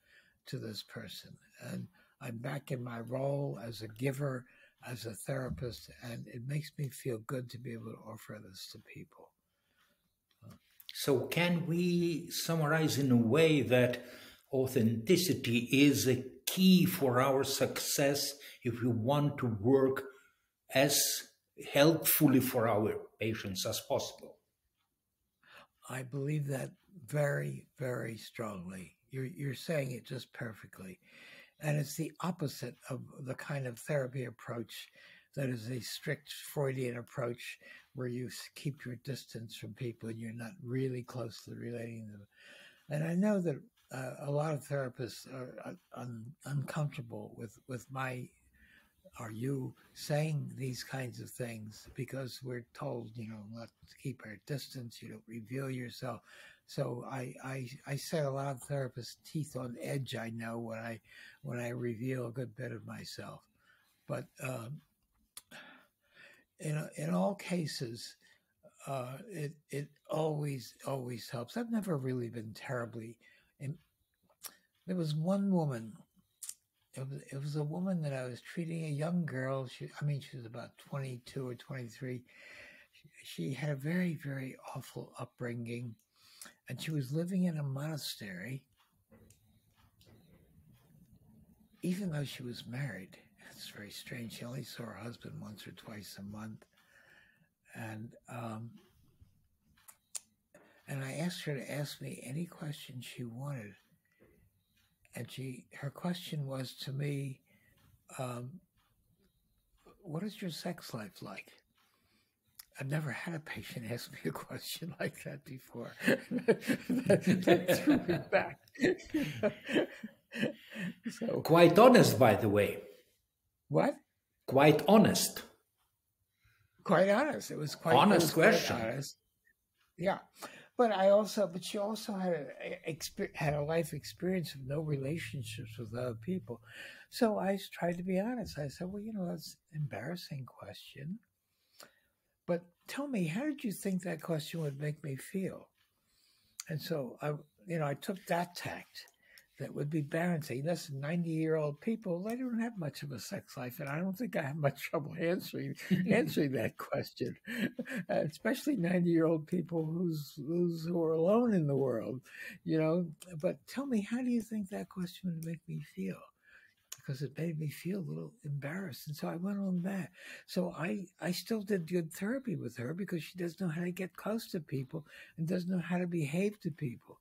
to this person, and I'm back in my role as a giver, as a therapist, and it makes me feel good to be able to offer this to people. So, can we summarize in a way that authenticity is a key for our success if we want to work as helpfully for our patients as possible? I believe that very, very strongly. You're saying it just perfectly. And it's the opposite of the kind of therapy approach that is a strict Freudian approach where you keep your distance from people and you're not really closely relating to them. And I know that a lot of therapists are uncomfortable with my are you saying these kinds of things because we're told, let's keep our distance, you don't reveal yourself. So I set a lot of therapists' teeth on edge, I know, when I reveal a good bit of myself. But in all cases, it always helps. I've never really been terribly. And there was one woman. It was a woman that I was treating, a young girl. She was about 22 or 23. She had a very, very awful upbringing, and she was living in a monastery, even though she was married. It's very strange. She only saw her husband once or twice a month, and I asked her to ask me any question she wanted, and her question was to me, what is your sex life like? I've never had a patient ask me a question like that before. that threw me back. So, quite honest, by the way. What? Quite honest. Quite honest. It was quite honest question. Quite honest. Yeah, but she also had a life experience of no relationships with other people. So I tried to be honest. I said, well, that's an embarrassing question. But tell me, how did you think that question would make me feel? And so I took that tact. That would be balancing. Listen, 90-year-old people, they don't have much of a sex life, and I don't think I have much trouble answering that question. Especially 90-year-old people who are alone in the world, But tell me, how do you think that question would make me feel? Because it made me feel a little embarrassed. And so I went on that. So I still did good therapy with her because she doesn't know how to get close to people and doesn't know how to behave to people.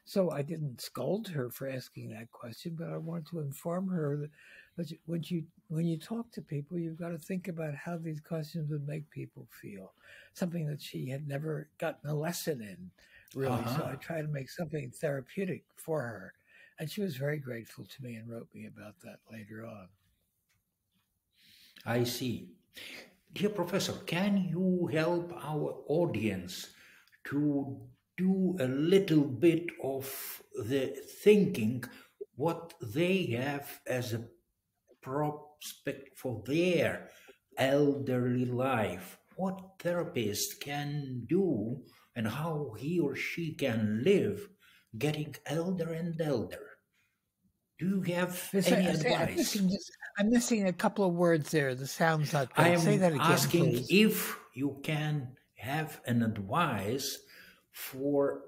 So I didn't scold her for asking that question, but I wanted to inform her that when you talk to people, you've got to think about how these questions would make people feel. Something that she had never gotten a lesson in, really. So I tried to make something therapeutic for her. And she was very grateful to me and wrote me about that later on. I see. Dear Professor, can you help our audience to do a little bit of the thinking what they have as a prospect for their elderly life? What therapist can do and how he or she can live getting elder and elder? Do you have any advice? I'm missing a couple of words there. The sound's not good. I am Say that again, asking please. if you can have an advice for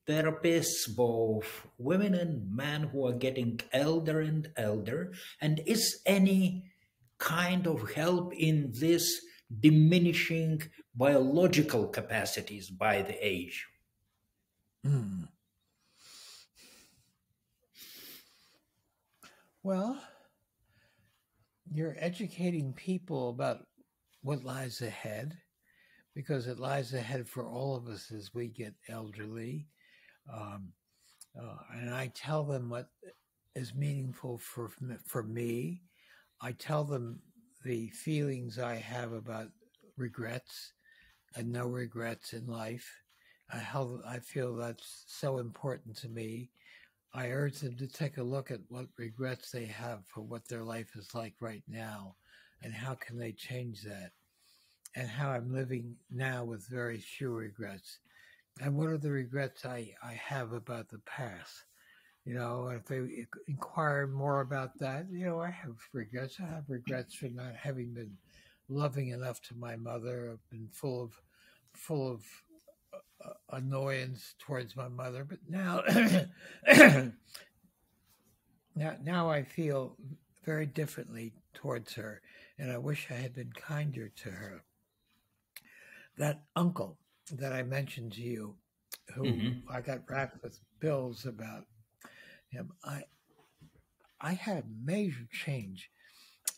therapists, both women and men who are getting elder and elder, and is any kind of help in this diminishing biological capacities by the age? Well, you're educating people about what lies ahead, because it lies ahead for all of us as we get elderly. And I tell them what is meaningful for me. I tell them the feelings I have about regrets and no regrets in life. How I feel that's so important to me. I urge them to take a look at what regrets they have for what their life is like right now and how can they change that, and how I'm living now with very few regrets. And what are the regrets I have about the past? If they inquire more about that, I have regrets. I have regrets for not having been loving enough to my mother. I've been full of annoyance towards my mother, but now now I feel very differently towards her, and I wish I had been kinder to her. That uncle that I mentioned to you, who I got racked with bills about him, I had a major change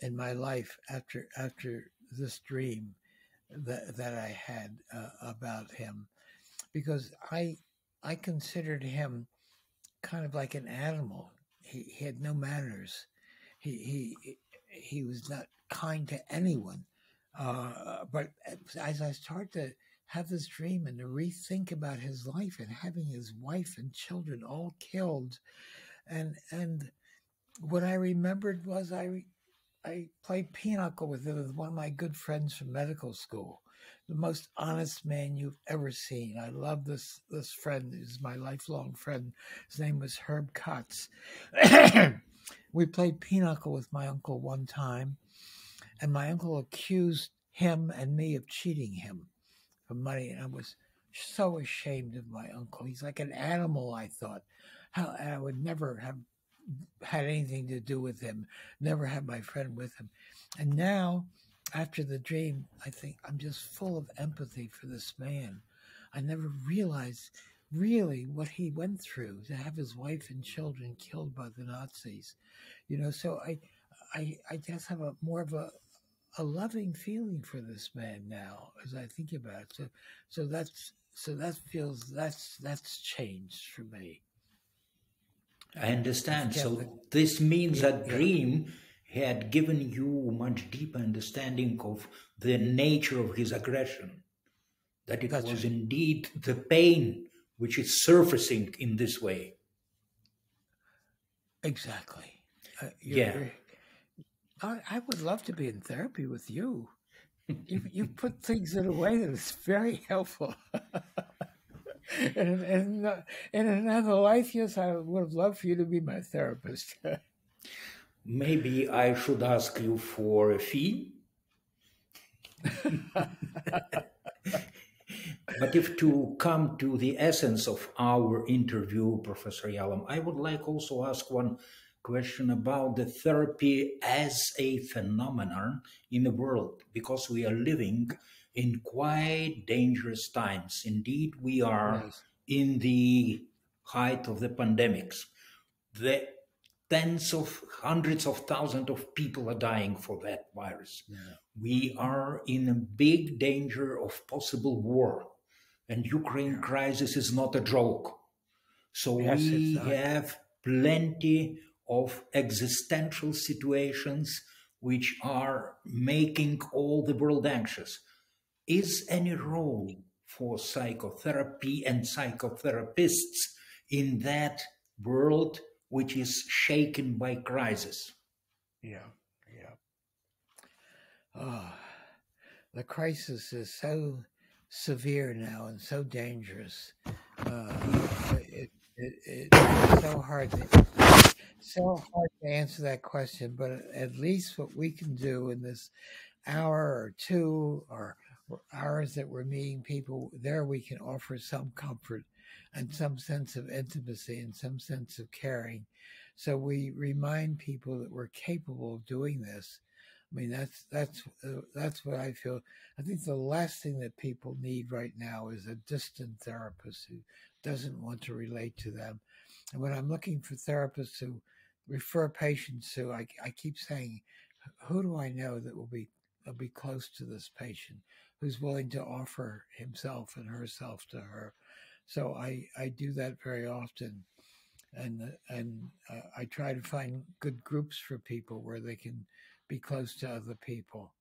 in my life after this dream that I had about him, because I considered him kind of like an animal. He had no manners. He he was not kind to anyone. But as I started to have this dream and to rethink about his life and having his wife and children all killed, and what I remembered was I played pinochle with one of my good friends from medical school, the most honest man you've ever seen. I love this friend. He's my lifelong friend. His name was Herb Kotz. We played pinochle with my uncle one time, and my uncle accused him and me of cheating him for money, and I was so ashamed of my uncle. He's like an animal, I thought. How I would never have had anything to do with him, never had my friend with him. And now, after the dream, I think I'm just full of empathy for this man. I never realized really what he went through to have his wife and children killed by the Nazis. So I just have more of a loving feeling for this man now as I think about it. So that's changed for me. I understand. So this means that dream had given you a much deeper understanding of the nature of his aggression, that it was indeed the pain which is surfacing in this way. Exactly. Yeah. I would love to be in therapy with you. You put things in a way that is very helpful. And in another life, yes, I would have loved for you to be my therapist. Maybe I should ask you for a fee. But if to come to the essence of our interview, Professor Yalom, I would like also ask one question about the therapy as a phenomenon in the world, because we are living in quite dangerous times. Indeed, we are in the height of the pandemics. The hundreds of thousands of people are dying for that virus. Yeah. We are in a big danger of possible war. And Ukraine crisis is not a joke. So we have plenty of existential situations which are making all the world anxious. Is any role for psychotherapy and psychotherapists in that world which is shaken by crisis? The crisis is so severe now and so dangerous. It's so hard to answer that question, but at least what we can do in this hour or two or hours that we're meeting people there, we can offer some comfort and some sense of intimacy and some sense of caring. So we remind people that we're capable of doing this. I mean, that's what I feel. I think the last thing that people need right now is a distant therapist who doesn't want to relate to them. And when I'm looking for therapists who refer patients to, I keep saying, who do I know that will be close to this patient, who's willing to offer himself and herself to her? So I do that very often. And I try to find good groups for people where they can be close to other people.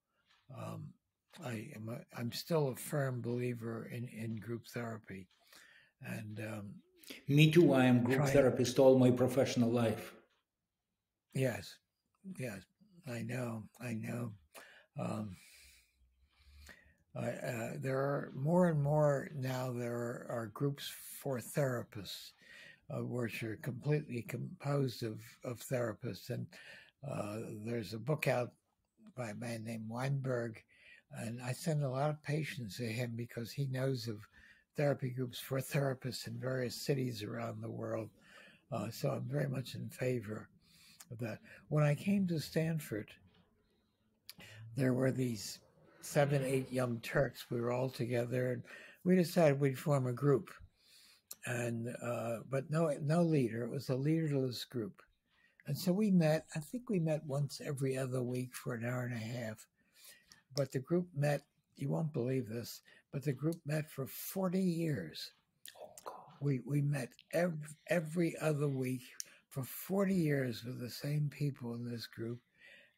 I'm still a firm believer in group therapy, and me too. I am group therapist all my professional life. Yes, I know. There are more and more now. There are groups for therapists, which are completely composed of therapists, and there's a book out by a man named Weinberg, and I send a lot of patients to him because he knows of therapy groups for therapists in various cities around the world. So I'm very much in favor of that. When I came to Stanford, there were these 7, 8 young Turks. We were all together, and we decided we'd form a group. And but no leader. It was a leaderless group. And so we met, I think we met once every other week for an hour and a half. But the group met, you won't believe this, but the group met for 40 years. We met every other week for 40 years with the same people in this group.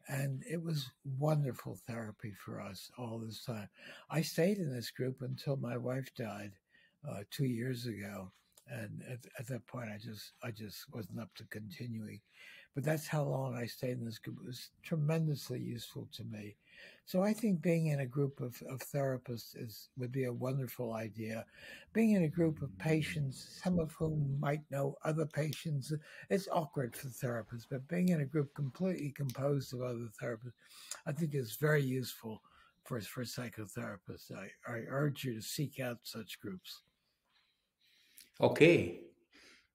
And it was wonderful therapy for us all this time. I stayed in this group until my wife died 2 years ago. And at that point, I just wasn't up to continuing. But that's how long I stayed in this group. It was tremendously useful to me. So I think being in a group of therapists would be a wonderful idea. Being in a group of patients, some of whom might know other patients, it's awkward for therapists, but being in a group completely composed of other therapists, I think is very useful for psychotherapists. I urge you to seek out such groups. Okay.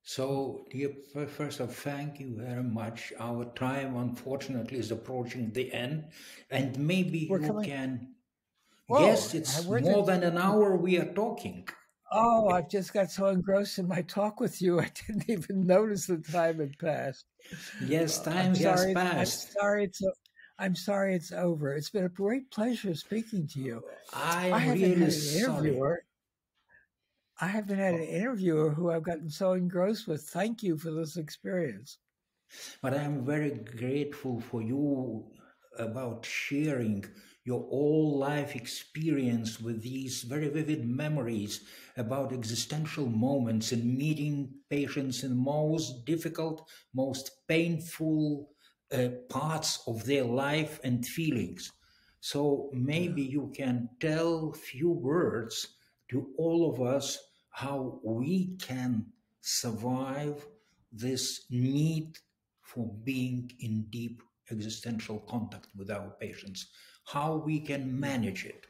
So, dear Professor, thank you very much. Our time, unfortunately, is approaching the end, and maybe We're you coming. can. Whoa, Yes, it's where's it? more than an hour we are talking. Oh, I've just got so engrossed in my talk with you, I didn't even notice the time had passed. Yes, time I'm has sorry. passed. I'm sorry it's over. It's been a great pleasure speaking to you. I I am haven't really had an sorry. interviewer. I haven't had an interviewer who I've gotten so engrossed with. Thank you for this experience. But I am very grateful for you about sharing your all life experience with these very vivid memories about existential moments and meeting patients in most difficult, most painful parts of their life and feelings. So maybe you can tell few words to all of us how we can survive this need for being in deep existential contact with our patients, how we can manage it.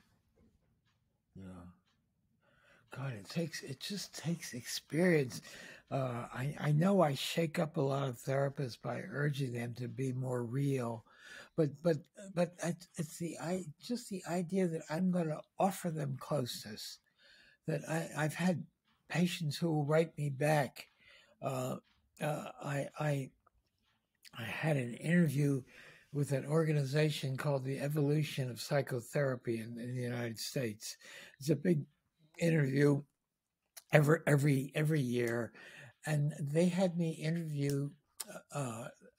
Yeah. God, it just takes experience. I know I shake up a lot of therapists by urging them to be more real, but it's just the idea that I'm going to offer them closeness. That I've had patients who will write me back. Uh, I had an interview with an organization called the Evolution of Psychotherapy in the United States. It's a big interview every year, and they had me interview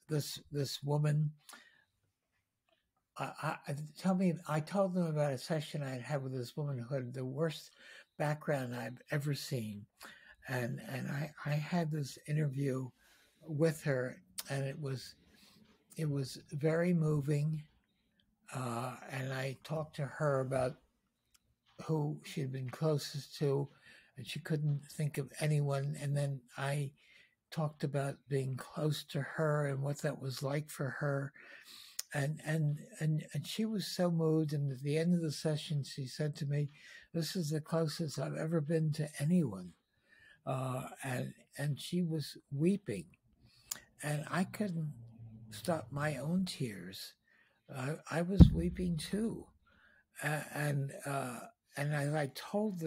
this woman. I told them about a session I had with this woman who had the worst background I've ever seen, and I had this interview with her, and it was very moving, and I talked to her about who she had been closest to, and she couldn't think of anyone. And then I talked about being close to her and what that was like for her. And she was so moved. And at the end of the session, she said to me, "This is the closest I've ever been to anyone." And she was weeping, and I couldn't stop my own tears. I was weeping too, and as I told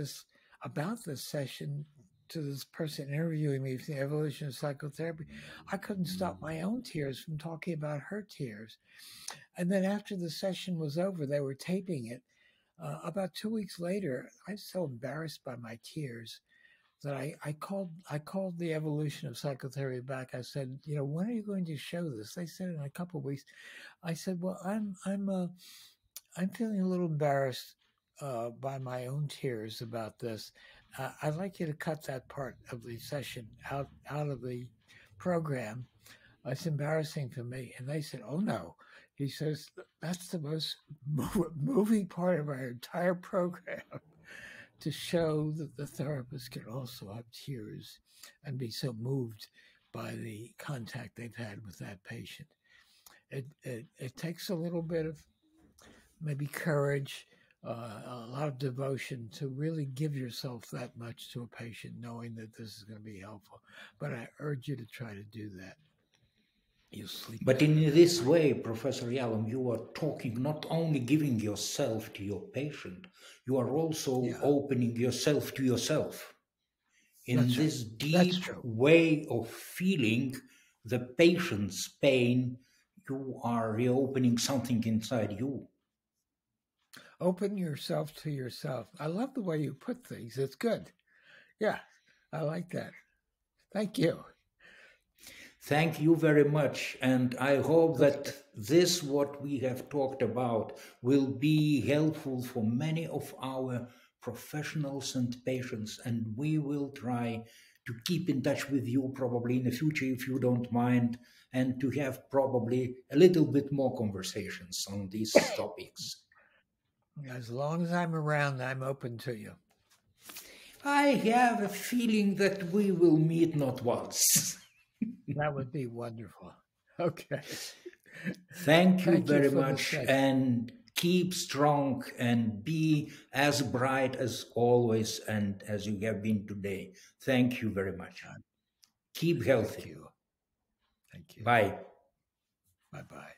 about this session to this person interviewing me for the evolution of psychotherapy, I couldn't stop my own tears from talking about her tears. And then after the session was over, they were taping it. About 2 weeks later, I was so embarrassed by my tears that I called the evolution of psychotherapy back. I said, when are you going to show this? They said in a couple of weeks. I said, well, I'm feeling a little embarrassed by my own tears about this. I'd like you to cut that part of the session out of the program. It's embarrassing for me. And they said, oh no. He says, that's the most moving part of our entire program, to show that the therapist can also have tears and be so moved by the contact they've had with that patient. It takes a little bit of maybe courage, a lot of devotion to really give yourself that much to a patient, knowing that this is going to be helpful. But I urge you to try to do that. You'll sleep. But in this way, Professor Yalom, you are talking, not only giving yourself to your patient, you are also opening yourself to yourself. In this deep way of feeling the patient's pain, you are reopening something inside you. Open yourself to yourself. I love the way you put things. It's good. Yeah, I like that. Thank you. Thank you very much. And I hope Okay. that this, what we have talked about, will be helpful for many of our professionals and patients. And we will try to keep in touch with you probably in the future, if you don't mind, and to have probably a little bit more conversations on these topics. As long as I'm around, I'm open to you. I have a feeling that we will meet not once. That would be wonderful. Okay. Thank you Thank you very for the much, session. and keep strong and be as bright as always and as you have been today. Thank you very much. Keep healthy. Thank you. Thank you. Bye. Bye-bye.